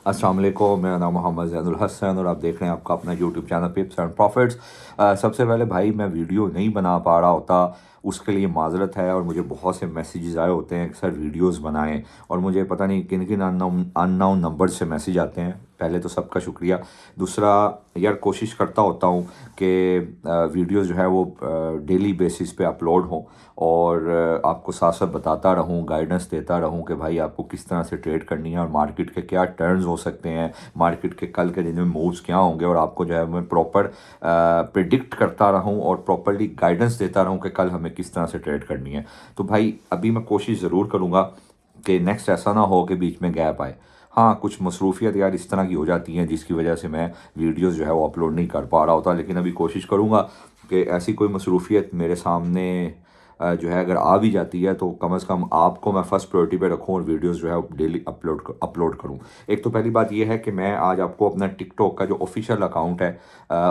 अस्सलाम वालेकुम, मेरा नाम मोहम्मद ज़ैनुल हसन और आप देख रहे हैं आपका अपना YouTube channel tips and profits. सबसे पहले भाई मैं वीडियो नहीं बना पा रहा होता, उसके लिए माज़रत है। और मुझे बहुत से मैसेजेस आए होते हैं कि सर वीडियोस बनाएं, और मुझे पता नहीं किन किन अननोन नंबर से मैसेज आते हैं। पहले तो सबका शुक्रिया। दूसरा, यार कोशिश करता होता हूँ कि वीडियोस जो है वो डेली बेसिस पे अपलोड हों, और आपको साथ साथ बताता रहूँ, गाइडेंस देता रहूँ कि भाई आपको किस तरह से ट्रेड करनी है और मार्केट के क्या टर्न्स हो सकते हैं, मार्केट के कल के दिन में मूव्स क्या होंगे, और आपको जो है मैं प्रॉपर प्रिडिक्ट करता रहूँ और प्रॉपरली गाइडेंस देता रहूँ कि कल हमें किस तरह से ट्रेड करनी है। तो भाई अभी मैं कोशिश ज़रूर करूँगा कि नेक्स्ट ऐसा ना हो कि बीच में गैप आए। हाँ, कुछ मसरूफियत यार इस तरह की हो जाती हैं जिसकी वजह से मैं वीडियोस जो है वो अपलोड नहीं कर पा रहा होता, लेकिन अभी कोशिश करूँगा कि ऐसी कोई मसरूफियत मेरे सामने जो है अगर आ भी जाती है तो कम से कम आपको मैं फ़र्स्ट प्रायोरिटी पे रखूँ और वीडियोस जो है वो डेली अपलोड करूँ। एक तो पहली बात ये है कि मैं आज आपको अपना टिकटॉक का जो ऑफिशियल अकाउंट है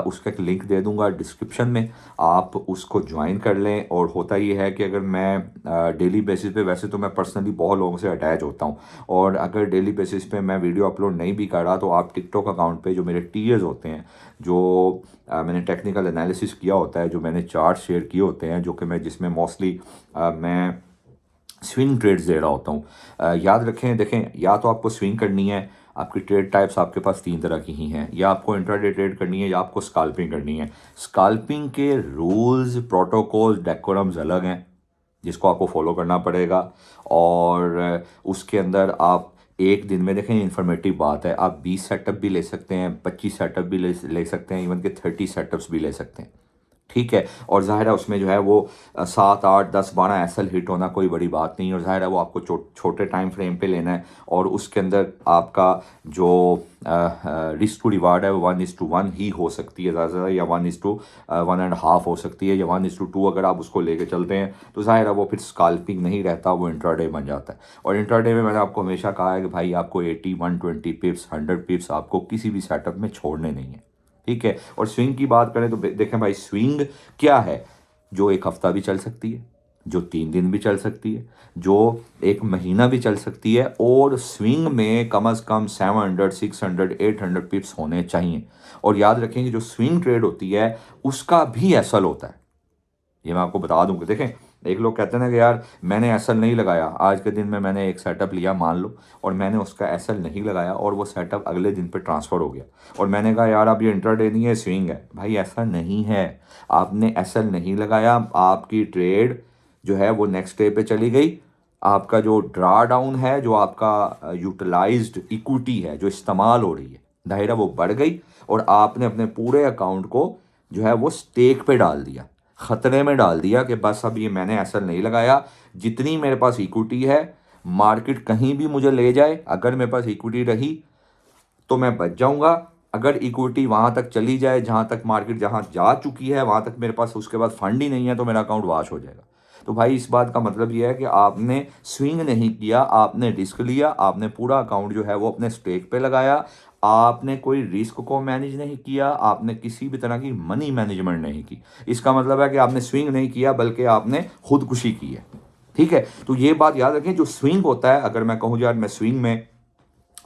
उसका एक लिंक दे दूँगा डिस्क्रिप्शन में, आप उसको ज्वाइन कर लें। और होता ये है कि अगर मैं डेली बेसिस पे, वैसे तो मैं पर्सनली बहुत लोगों से अटैच होता हूँ, और अगर डेली बेसिस पे मैं वीडियो अपलोड नहीं भी कर रहा तो आप टिकटॉक अकाउंट पे जो मेरे टीएस होते हैं, जो मैंने टेक्निकल एनालिसिस किया होता है, जो मैंने चार्ट शेयर किए होते हैं, जो कि मैं जिसमें मोस्टली मैं स्विंग ट्रेड्स दे रहा होता हूँ। याद रखें, देखें, या तो आपको स्विंग करनी है, आपकी ट्रेड टाइप्स आपके पास तीन तरह की ही हैं, या आपको इंट्राडे ट्रेड करनी है या आपको स्काल्पिंग करनी है। स्काल्पिंग के रूल्स, प्रोटोकॉल्स, डेकोरम्स अलग हैं जिसको आपको फॉलो करना पड़ेगा। और उसके अंदर आप एक दिन में, देखें इंफॉर्मेटिव बात है, आप 20 सेटअप भी ले सकते हैं, 25 सेटअप भी ले सकते हैं, इवन के 30 सेटअप्स भी ले सकते हैं। ठीक है। और ज़ाहिर है उसमें जो है वो 7 8 10 12 एसएल हिट होना कोई बड़ी बात नहीं है, और ज़ाहिर है वो आपको छोटे टाइम फ्रेम पे लेना है। और उसके अंदर आपका जो रिस्क टू रिवार्ड है वो 1:1 ही हो सकती है ज़्यादा से ज़्यादा, या 1:1.5 हो सकती है, या 1:2 अगर आप उसको लेके चलते हैं तो ज़ाहिर है वो फिर स्काल्पिंग नहीं रहता, वो इंट्राडे बन जाता है। और इंट्राडे में मैंने आपको हमेशा कहा है कि भाई आपको 80 120 पिप्स 100 पिप्स आपको किसी भी सेटअप में छोड़ने नहीं है। ठीक है। और स्विंग की बात करें तो देखें भाई, स्विंग क्या है, जो एक हफ्ता भी चल सकती है, जो 3 दिन भी चल सकती है, जो एक महीना भी चल सकती है, और स्विंग में कम से कम 700 600 800 पिप्स होने चाहिए। और याद रखें कि जो स्विंग ट्रेड होती है उसका भी एसल होता है, ये मैं आपको बता दूंगा। देखें, एक लोग कहते हैं ना कि यार मैंने एसल नहीं लगाया, आज के दिन में मैंने एक सेटअप लिया मान लो, और मैंने उसका एसल नहीं लगाया और वो सेटअप अगले दिन पे ट्रांसफ़र हो गया, और मैंने कहा यार अब ये इंट्राडे नहीं है, स्विंग है। भाई ऐसा नहीं है, आपने एसल नहीं लगाया, आपकी ट्रेड जो है वो नेक्स्ट डे पे चली गई, आपका जो ड्रा डाउन है, जो आपका यूटिलाइज्ड इक्विटी है जो इस्तेमाल हो रही है, दायरा वो बढ़ गई, और आपने अपने पूरे अकाउंट को जो है वो स्टेक पे डाल दिया, ख़तरे में डाल दिया कि बस अब ये मैंने एसल नहीं लगाया, जितनी मेरे पास इक्विटी है, मार्केट कहीं भी मुझे ले जाए, अगर मेरे पास इक्विटी रही तो मैं बच जाऊंगा। अगर इक्विटी वहाँ तक चली जाए जहाँ तक मार्केट जहाँ जा चुकी है, वहाँ तक मेरे पास उसके बाद फंड ही नहीं है, तो मेरा अकाउंट वॉश हो जाएगा। तो भाई इस बात का मतलब यह है कि आपने स्विंग नहीं किया, आपने रिस्क लिया, आपने पूरा अकाउंट जो है वो अपने स्टेक पे लगाया, आपने कोई रिस्क को मैनेज नहीं किया, आपने किसी भी तरह की मनी मैनेजमेंट नहीं की। इसका मतलब है कि आपने स्विंग नहीं किया बल्कि आपने खुदकुशी की है। ठीक है। तो ये बात याद रखें, जो स्विंग होता है, अगर मैं कहूँ यार मैं स्विंग में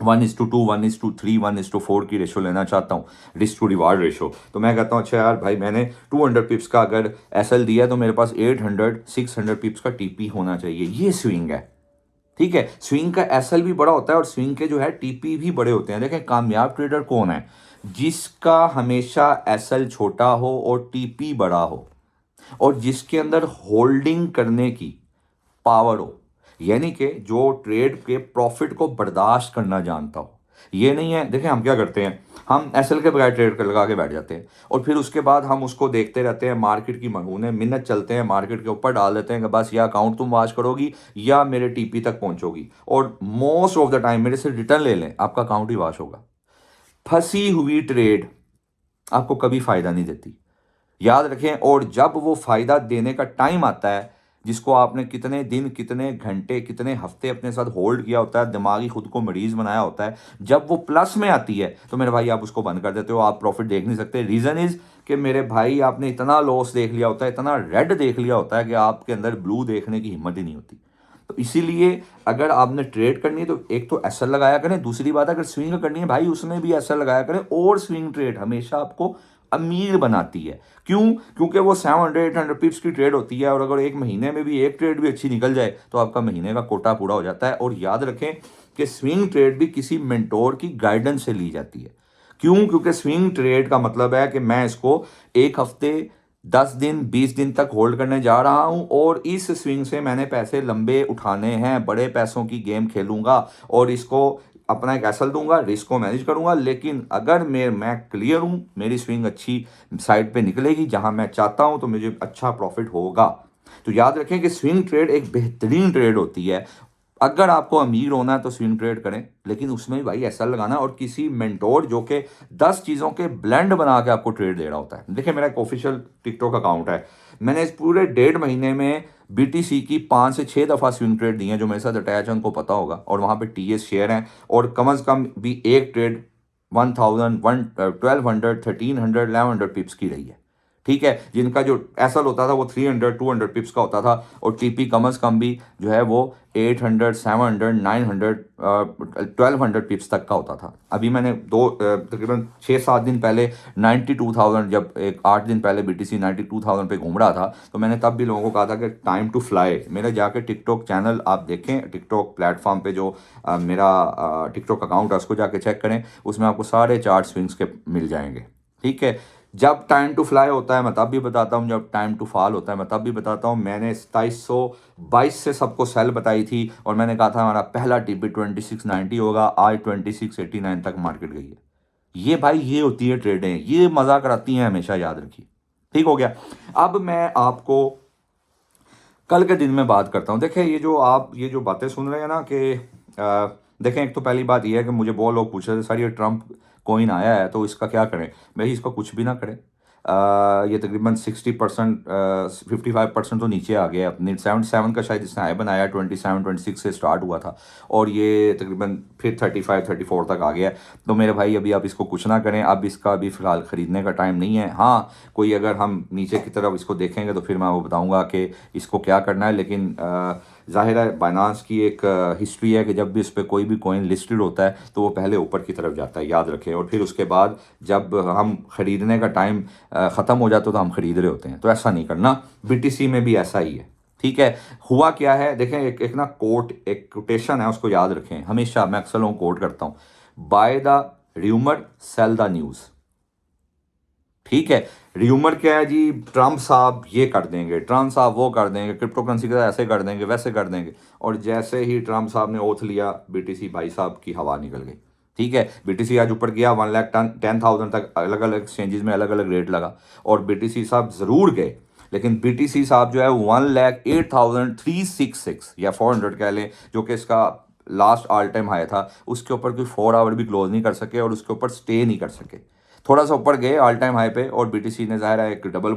1:2 1:3 1:4 की रेशो लेना चाहता हूँ, रिस्क टू रिवार्ड रेशो, तो मैं कहता हूँ अच्छा यार भाई मैंने 200 पिप्स का अगर एसएल दिया है तो मेरे पास 800 600 पिप्स का टीपी होना चाहिए। ये स्विंग है। ठीक है। स्विंग का एसएल भी बड़ा होता है और स्विंग के जो है टीपी भी बड़े होते हैं। देखें, कामयाब ट्रेडर कौन है, जिसका हमेशा एसएल छोटा हो और टीपी बड़ा हो, और जिसके अंदर होल्डिंग करने की पावर हो, यानी कि जो ट्रेड के प्रॉफिट को बर्दाश्त करना जानता हो। ये नहीं है, देखिए हम क्या करते हैं, हम एसएल के बगैर ट्रेड कर लगा के बैठ जाते हैं, और फिर उसके बाद हम उसको देखते रहते हैं, मार्केट की महीने मिनट चलते हैं, मार्केट के ऊपर डाल देते हैं कि बस या अकाउंट तुम वॉश करोगी या मेरे टीपी तक पहुंचोगी, और मोस्ट ऑफ द टाइम मेरे से रिटर्न ले लें, आपका अकाउंट ही वॉश होगा। फंसी हुई ट्रेड आपको कभी फायदा नहीं देती, याद रखें। और जब वो फायदा देने का टाइम आता है, जिसको आपने कितने दिन, कितने घंटे, कितने हफ्ते अपने साथ होल्ड किया होता है, दिमागी खुद को मरीज बनाया होता है, जब वो प्लस में आती है तो मेरे भाई आप उसको बंद कर देते हो, आप प्रॉफिट देख नहीं सकते। रीजन इज कि मेरे भाई आपने इतना लॉस देख लिया होता है, इतना रेड देख लिया होता है कि आपके अंदर ब्लू देखने की हिम्मत ही नहीं होती। तो इसीलिए अगर आपने ट्रेड करनी है तो एक तो एसएल लगाया करें, दूसरी बात अगर स्विंग करनी है भाई उसमें भी एसएल लगाया करें। और स्विंग ट्रेड हमेशा आपको अमीर बनाती है। क्यों? क्योंकि वो 700-800 पिप्स की ट्रेड होती है, और अगर एक महीने में भी एक ट्रेड भी अच्छी निकल जाए तो आपका महीने का कोटा पूरा हो जाता है। और याद रखें कि स्विंग ट्रेड भी किसी मेंटोर की गाइडेंस से ली जाती है। क्यों? क्योंकि स्विंग ट्रेड का मतलब है कि मैं इसको एक हफ्ते, 10 दिन, 20 दिन तक होल्ड करने जा रहा हूं, और इस स्विंग से मैंने पैसे लंबे उठाने हैं, बड़े पैसों की गेम खेलूंगा और इसको अपना एक एसल दूंगा, रिस्क को मैनेज करूंगा। लेकिन अगर मैं क्लियर हूं, मेरी स्विंग अच्छी साइड पे निकलेगी जहां मैं चाहता हूं, तो मुझे अच्छा प्रॉफिट होगा। तो याद रखें कि स्विंग ट्रेड एक बेहतरीन ट्रेड होती है। अगर आपको अमीर होना है तो स्विंग ट्रेड करें, लेकिन उसमें भी भाई ऐसा लगाना, और किसी मेंटोर जो कि 10 चीज़ों के ब्लेंड बना के आपको ट्रेड दे रहा होता है। देखिए मेरा एक ऑफिशियल टिकटॉक अकाउंट है, मैंने इस पूरे 1.5 महीने में बीटीसी की 5 से 6 दफ़ा स्विंग ट्रेड दी हैं, जो मेरे साथ अटैच है उनको पता होगा, और वहाँ पे टीएस शेयर हैं, और कम से कम भी एक ट्रेड 1000, 1200, 1300, 1100 पिप्स की रही है। ठीक है, जिनका जो एसल होता था वो 300-200 पिप्स का होता था, और टीपी कम से कम भी जो है वो 800, 700, 900, 1200 पिप्स तक का होता था। अभी मैंने तकरीबन 6-7 दिन पहले 92,000, जब एक 8 दिन पहले बीटीसी 92,000 पे घूम रहा था, तो मैंने तब भी लोगों को कहा था कि टाइम टू फ्लाई। मेरा जाके टिकटॉक चैनल आप देखें, टिकटॉक प्लेटफॉर्म पे जो मेरा टिकटॉक अकाउंट है उसको जाके चेक करें, उसमें आपको सारे चार्ट स्विंग्स के मिल जाएंगे। ठीक है, जब टाइम टू फ्लाई होता है मैं तब भी बताता हूँ, जब टाइम टू फॉल होता है मैं तब भी बताता हूँ। मैंने 2722 से सबको सेल बताई थी, और मैंने कहा था हमारा पहला टीपी 2690 होगा, आज 2689 तक मार्केट गई है। ये भाई ये होती है ट्रेडें, ये मजा कराती हैं हमेशा, याद रखिए। ठीक हो गया। अब मैं आपको कल के दिन में बात करता हूँ। देखिए ये जो बातें सुन रहे हैं ना कि देखें, एक तो पहली बात ये है कि मुझे बहुत लोग पूछ रहे थे सर ये ट्रंप कॉइन आया है तो इसका क्या करें। भाई इसका कुछ भी ना करें। ये तकरीबन 60%, 55% तो नीचे आ गया अपनी 77 का शायद इसने हाई बनाया, 27-26 से स्टार्ट हुआ था, और ये तकरीबन फिर 35-34 तक आ गया। तो मेरे भाई अभी आप इसको कुछ ना करें, अब इसका अभी फ़िलहाल ख़रीदने का टाइम नहीं है। हाँ, कोई अगर हम नीचे की तरफ इसको देखेंगे तो फिर मैं वो बताऊँगा कि इसको क्या करना है। लेकिन ज़ाहिर है बाइनांस की एक हिस्ट्री है कि जब भी इस पर कोई भी कॉइन लिस्टेड होता है तो वो पहले ऊपर की तरफ जाता है, याद रखें, और फिर उसके बाद जब हम ख़रीदने का टाइम ख़त्म हो जाता है तो हम ख़रीद रहे होते हैं। तो ऐसा नहीं करना, बीटीसी में भी ऐसा ही है। ठीक है, हुआ क्या है देखें, एक ना एक कोटेशन है, उसको याद रखें हमेशा। मैं अक्सर लोगों को कोट करता हूँ, by the rumour sell the news. ठीक है, र्यूमर क्या है जी, ट्रंप साहब ये कर देंगे, ट्रंप साहब वो कर देंगे, क्रिप्टो करेंसी का ऐसे कर देंगे, वैसे कर देंगे, और जैसे ही ट्रंप साहब ने ओथ लिया, बीटीसी भाई साहब की हवा निकल गई। ठीक है, बीटीसी आज ऊपर गया 1,10,000 तक, अलग अलग एक्सचेंजेस में अलग अलग रेट लगा, और बीटीसी साहब ज़रूर गए, लेकिन बीटीसी साहब जो है 1,08,366 या 400 कह लें, जो कि इसका लास्ट ऑल टाइम हाई था, उसके ऊपर कोई 4 आवर भी क्लोज नहीं कर सके, और उसके ऊपर स्टे नहीं कर सके। थोड़ा सा ऊपर गए ऑल टाइम हाई पे, और बीटीसी ने ज़ाहिर है एक डबल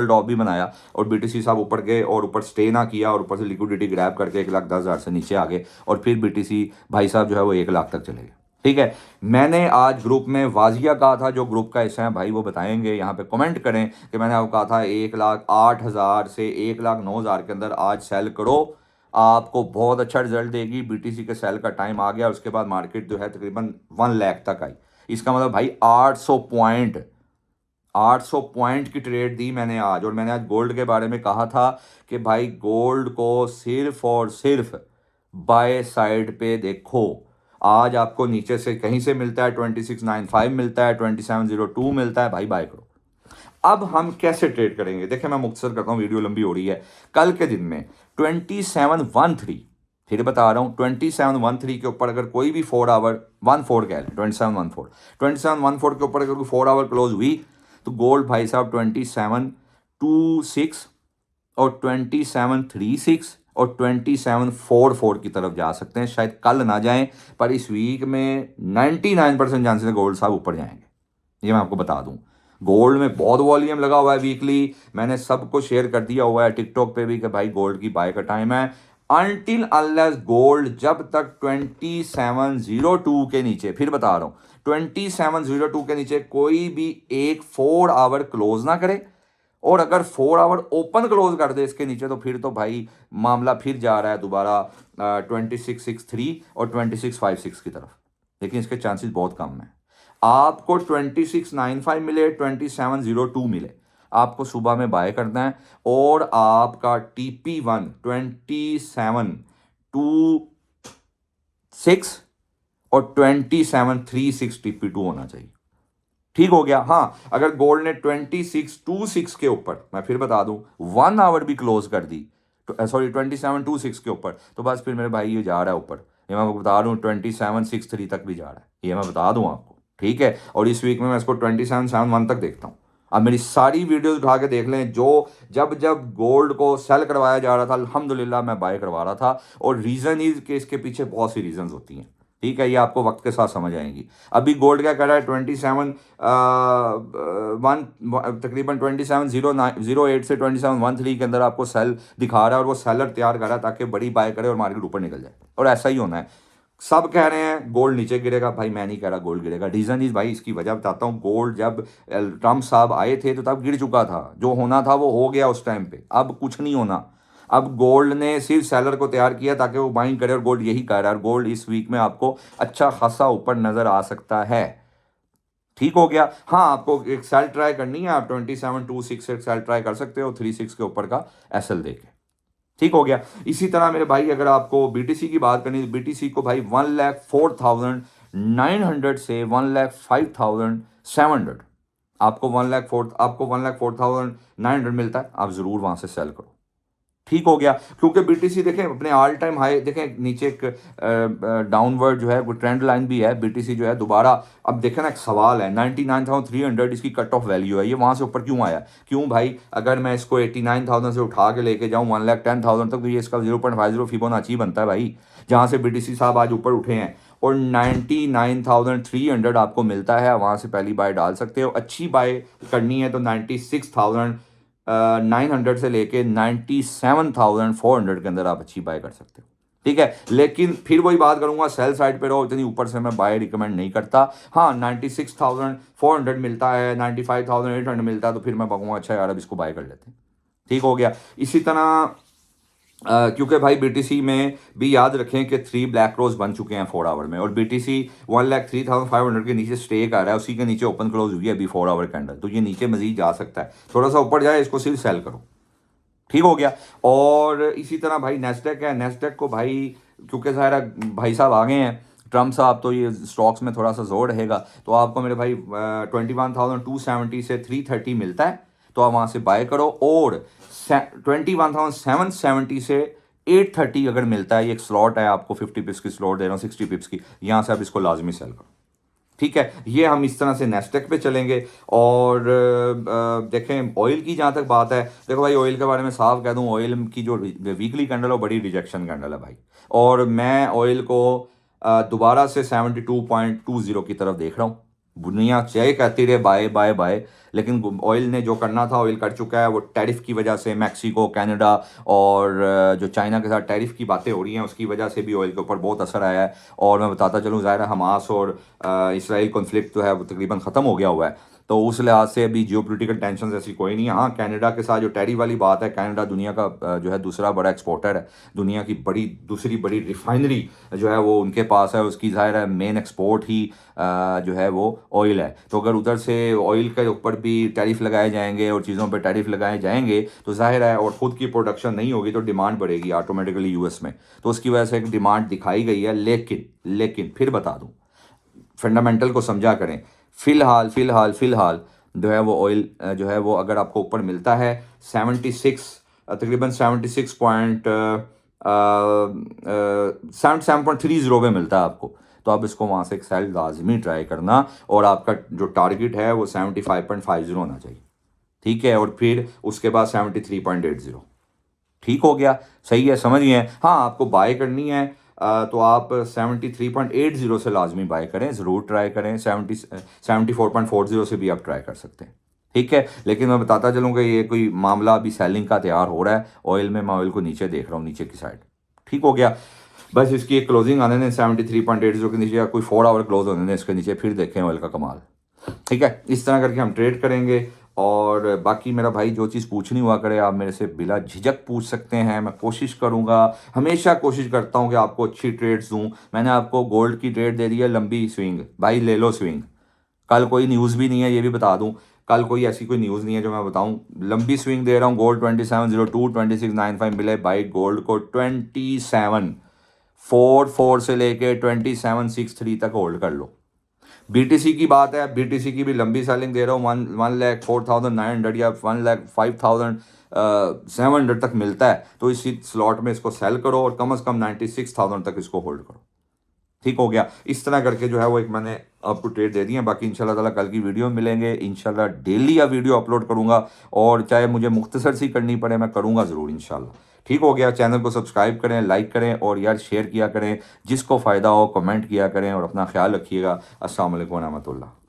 टॉप भी बनाया, और बीटीसी साहब ऊपर गए और ऊपर स्टे ना किया, और ऊपर से लिक्विडिटी ग्रैब करके 1,10,000 से नीचे आ गए, और फिर बीटीसी भाई साहब जो है वो 1 लाख तक चले गए। ठीक है, मैंने आज ग्रुप में वाजिया कहा था, जो ग्रुप का हिस्सा है भाई वो बताएंगे, यहाँ पे कमेंट करें कि मैंने आपको कहा था 1,08,000 से 1,09,000 के अंदर आज सेल करो, आपको बहुत अच्छा रिजल्ट देगी। बीटीसी के सेल का टाइम आ गया, उसके बाद मार्केट जो है तकरीबन 1 लाख तक आई। इसका मतलब भाई 800 पॉइंट की ट्रेड दी मैंने आज। और मैंने आज गोल्ड के बारे में कहा था कि भाई गोल्ड को सिर्फ और सिर्फ बाय साइड पे देखो। आज आपको नीचे से कहीं से मिलता है 2695 मिलता है, 2702 मिलता है, भाई बाय करो। अब हम कैसे ट्रेड करेंगे, देखिए मैं मुख्तसर करता हूँ, वीडियो लंबी हो रही है। कल के दिन में 2713, फिर बता रहा हूँ, 2713 के ऊपर अगर कोई भी 4 आवर 14 कह लें, 2714 के ऊपर अगर कोई 4 आवर क्लोज हुई तो गोल्ड भाई साहब 2726 और 2736 और 2744 की तरफ जा सकते हैं। शायद कल ना जाएं, पर इस वीक में 99% चांसेस है गोल्ड साहब ऊपर जाएंगे, ये मैं आपको बता दूं। गोल्ड में बहुत वॉल्यूम लगा हुआ है वीकली, मैंने सबको शेयर कर दिया हुआ है टिकटॉक पे भी कि भाई गोल्ड की बाय का टाइम है। अनटिल अनलेस गोल्ड जब तक 2702 के नीचे, फिर बता रहा हूं, 2702 के नीचे कोई भी एक 4 आवर क्लोज ना करे और अगर 4 आवर ओपन क्लोज कर दे इसके नीचे तो फिर तो भाई मामला फिर जा रहा है दोबारा 2663 और 2656 की तरफ, लेकिन इसके चांसेस बहुत कम हैं। आपको 2695 मिले, 2702 मिले, आपको सुबह में बाय करना है। और आपका TP1 2726 और 2736 TP2 होना चाहिए। ठीक हो गया। हाँ, अगर गोल्ड ने 2626 के ऊपर, मैं फिर बता दूं, 1 आवर भी क्लोज कर दी, सॉरी 2726 के ऊपर, तो बस फिर मेरे भाई ये जा रहा है ऊपर। ये मैं आपको बता दूं 2763 तक भी जा रहा है, ये मैं बता दूं आपको। ठीक है, और इस वीक में मैं इसको 2771 तक देखता हूँ। अब मेरी सारी वीडियोस उठा के देख लें, जो जब जब गोल्ड को सेल करवाया जा रहा था अल्हम्दुलिल्लाह मैं बाय करवा रहा था। और रीज़न इज कि इसके पीछे बहुत सी रीजंस होती हैं। ठीक है, ये आपको वक्त के साथ समझ आएंगी। अभी गोल्ड क्या कर रहा है, तकरीबन 2708 से 2713 के अंदर आपको सेल दिखा रहा है, और वो सेलर तैयार कर रहा है ताकि बड़ी बाय करे और मार्केट ऊपर निकल जाए। और ऐसा ही होना है। सब कह रहे हैं गोल्ड नीचे गिरेगा, भाई मैं नहीं कह रहा गोल्ड गिरेगा। रीज़न इज भाई, इसकी वजह बताता हूँ। गोल्ड जब ट्रम्प साहब आए थे तो तब गिर चुका था, जो होना था वो हो गया उस टाइम पे, अब कुछ नहीं होना। अब गोल्ड ने सिर्फ सेलर को तैयार किया ताकि वो बाइंग करे, और गोल्ड यही कर रहा है। और गोल्ड इस वीक में आपको अच्छा खासा ऊपर नजर आ सकता है। ठीक हो गया। हाँ, आपको एक सेल ट्राई करनी है, आप 2726 से सेल ट्राई कर सकते हो 36 के ऊपर का SL देके। ठीक हो गया। इसी तरह मेरे भाई अगर आपको BTC की बात करनी तो BTC को भाई 1,04,900 से 1,05,700, आपको 1,04,900 मिलता है, आप ज़रूर वहाँ से सेल करो। ठीक हो गया, क्योंकि BTC देखें अपने ऑल टाइम हाई, देखें नीचे एक डाउनवर्ड जो है वो ट्रेंड लाइन भी है। BTC जो है दोबारा, अब देखें ना, एक सवाल है 99,300 इसकी कट ऑफ वैल्यू है, ये वहाँ से ऊपर क्यों आया? क्यों भाई, अगर मैं इसको 89,000 से उठा के लेके जाऊँ 1,10,000 तक, तो ये इसका 0.50 फिबोनाची बनता है भाई, जहाँ से BTC साहब आज ऊपर उठे हैं। और 99,300 आपको मिलता है, वहाँ से पहली बाय डाल सकते हो। अच्छी बाय करनी है तो 96,900 से लेके 97,400 के अंदर आप अच्छी बाय कर सकते हो। ठीक है, लेकिन फिर वही बात करूंगा, सेल साइड पे रहो, इतनी ऊपर से मैं बाय रिकमेंड नहीं करता। हाँ, 96,400 मिलता है, 95,800 मिलता है, तो फिर मैं कहूँगा अच्छा यार अब इसको बाय कर लेते हैं। ठीक हो गया। इसी तरह क्योंकि भाई BTC में भी याद रखें कि 3 ब्लैक रोज बन चुके हैं 4 आवर में, और BTC 1,03,500 के नीचे स्टे कर रहा है, उसी के नीचे ओपन क्लोज हुई है अभी 4 आवर कैंडल, तो ये नीचे मजीद जा सकता है, थोड़ा सा ऊपर जाए इसको सिर्फ सेल करो। ठीक हो गया। और इसी तरह भाई नेस्डेक है, नेस्डेक को भाई क्योंकि सारा भाई साहब आ गए हैं ट्रम्प साहब, तो ये स्टॉक्स में थोड़ा सा जोर रहेगा, तो आपको मेरे भाई 21,270 से 330 मिलता है, तो आप वहाँ से बाय करो। और 21,770 से 830 अगर मिलता है, ये एक स्लॉट है, आपको 50 पिप्स की स्लॉट दे रहा हूँ, 60 पिप्स की, यहाँ से आप इसको लाजमी सेल करो। ठीक है, ये हम इस तरह से नेस्टेक पे चलेंगे। और देखें ऑयल की जहाँ तक बात है, देखो भाई ऑयल के बारे में साफ कह दूँ, ऑयल की जो वीकली कैंडल है वो बड़ी रिजेक्शन कैंडल है भाई, और मैं ऑयल को दोबारा से 72.20 की तरफ देख रहा हूँ। दुनिया चाहे कहती रहे बाय बाय बाय, लेकिन ऑयल ने जो करना था ऑयल कर चुका है। वो टैरिफ की वजह से मैक्सिको, कनाडा और जो चाइना के साथ टैरिफ की बातें हो रही हैं, उसकी वजह से भी ऑयल के ऊपर बहुत असर आया है। और मैं बताता चलूँ, ज़ाहिर है हमास और इसराइल कॉन्फ्लिक्ट जो है वो तकरीबन ख़त्म हो गया हुआ है, तो उस लिहाज से अभी जियोपॉलिटिकल टेंशन ऐसी कोई नहीं है। हाँ, कनाडा के साथ जो टैरिफ वाली बात है, कनाडा दुनिया का जो है दूसरा बड़ा एक्सपोर्टर है, दुनिया की दूसरी बड़ी रिफाइनरी जो है वो उनके पास है, उसकी ज़ाहिर है मेन एक्सपोर्ट ही जो है वो ऑयल है। तो अगर उधर से ऑयल के ऊपर भी टैरिफ लगाए जाएंगे और चीज़ों पर टैरिफ लगाए जाएंगे तो जाहिर है, और ख़ुद की प्रोडक्शन नहीं होगी तो डिमांड बढ़ेगी ऑटोमेटिकली US में, तो उसकी वजह से एक डिमांड दिखाई गई है। लेकिन फिर बता दूँ, फंडामेंटल को समझा करें। फ़िलहाल जो है वो ऑयल जो है वो अगर आपको ऊपर मिलता है 76, तकरीबन 77.30 पे मिलता है आपको, तो आप इसको वहाँ से एक सेल लाजमी ट्राई करना, और आपका जो टारगेट है वो 75.50 होना चाहिए। ठीक है, और फिर उसके बाद 73.80। ठीक हो गया, सही है, समझ गए। हाँ, आपको बाय करनी है तो आप 73.80 से लाजमी बाय करें, ज़रूर ट्राई करें। 74.40 से भी आप ट्राई कर सकते हैं। ठीक है, लेकिन मैं बताता चलूँ कि ये कोई मामला अभी सेलिंग का तैयार हो रहा है ऑयल में, मैं ऑयल को नीचे देख रहा हूँ, नीचे की साइड। ठीक हो गया, बस इसकी एक क्लोजिंग आने दें 73.80 के नीचे, या कोई 4 आवर क्लोज होने दें इसके नीचे, फिर देखें ऑयल का कमाल। ठीक है, इस तरह करके हम ट्रेड करेंगे। और बाकी मेरा भाई जो चीज़ पूछनी हुआ करे आप मेरे से बिला झिझक पूछ सकते हैं। मैं कोशिश करूँगा, हमेशा कोशिश करता हूँ कि आपको अच्छी ट्रेड्स दूँ। मैंने आपको गोल्ड की ट्रेड दे दी है, लंबी स्विंग, भाई ले लो स्विंग। कल कोई न्यूज़ भी नहीं है, ये भी बता दूँ, कल कोई ऐसी कोई न्यूज़ नहीं है जो मैं बताऊँ। लंबी स्विंग दे रहा हूँ, गोल्ड 2702 2695 मिले भाई गोल्ड को 2744 से लेके 2763 तक होल्ड कर लो। बीटीसी की बात है, बीटीसी की भी लंबी सेलिंग दे रहा हूँ, 1,04,900 या 1,05,700 तक मिलता है, तो इसी स्लॉट में इसको सेल करो और कम से कम 96,000 तक इसको होल्ड करो। ठीक हो गया। इस तरह करके जो है वो एक मैंने आपको ट्रेड दे दी है। बाकी इंशाल्लाह ताला कल की वीडियो में मिलेंगे। इंशाल्लाह डेली या वीडियो अपलोड करूंगा, और चाहे मुझे मुख्तसर सी करनी पड़े मैं करूंगा ज़रूर इंशाल्लाह। ठीक हो गया। चैनल को सब्सक्राइब करें, लाइक करें और यार शेयर किया करें, जिसको फ़ायदा हो कमेंट किया करें और अपना ख्याल रखिएगा। अस्सलाम वालेकुम व रहमतुल्लाह।